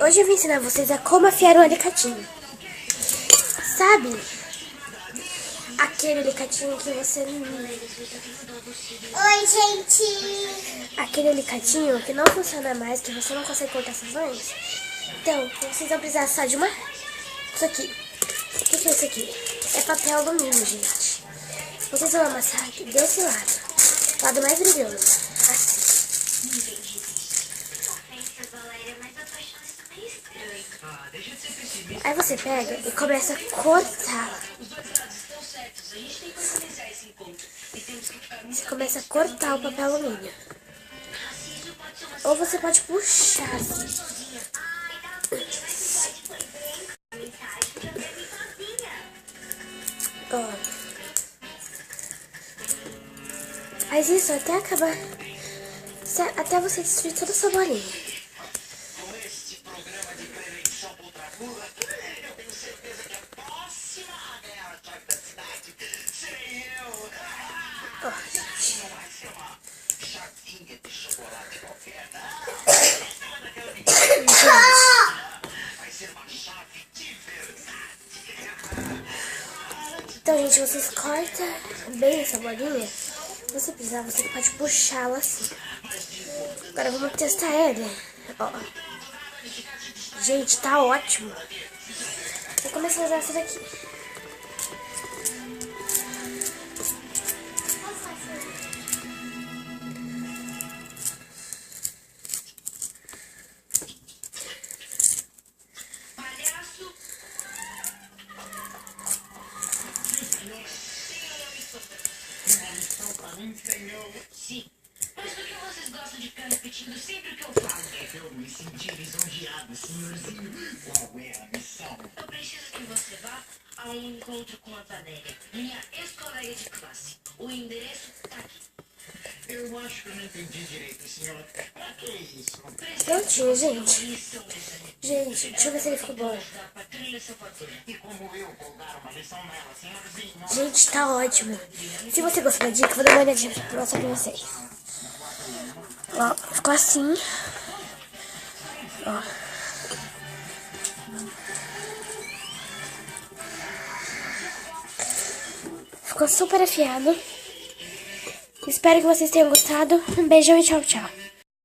Hoje eu vou ensinar vocês a como afiar um alicatinho. Sabe? Aquele alicatinho que você... Oi, gente! Aquele alicatinho que não funciona mais, que você não consegue cortar suas unhas. Então, vocês vão precisar só de uma... Isso aqui. O que é isso aqui? É papel alumínio, gente. Vocês vão amassar aqui desse lado. Lado mais brilhoso. Assim. Aí você pega e começa a cortar. Você começa a cortar o papel alumínio. Ou você pode puxar assim. Ó. Faz isso até acabar. Até você destruir toda a sua bolinha. Ó, gente. Então, gente, vocês cortam bem essa bolinha. Se você precisar, você pode puxá-la assim. Agora vamos testar ele. Ó. Gente, tá ótimo. Vou começar a usar essa daqui. Sim, mas por que vocês gostam de ficar repetindo sempre o que eu falo? É pra eu me sentir lisonjeado, senhorzinho. Qual é a missão? Eu preciso que você vá a um encontro com a Valéria, minha ex-colega de classe. O endereço tá aqui. Eu acho que eu não entendi direito, senhor. Pra que isso? Prontinho, gente. Gente, deixa eu ver se ele ficou bom. E como eu vou dar uma lição nela, senhorzinho? Gente, tá ótimo. Se você gostou da dica, eu vou dar uma olhadinha pra mostrar pra vocês. Ó, ficou assim. Ó. Ficou super afiado. Espero que vocês tenham gostado. Um beijão e tchau, tchau.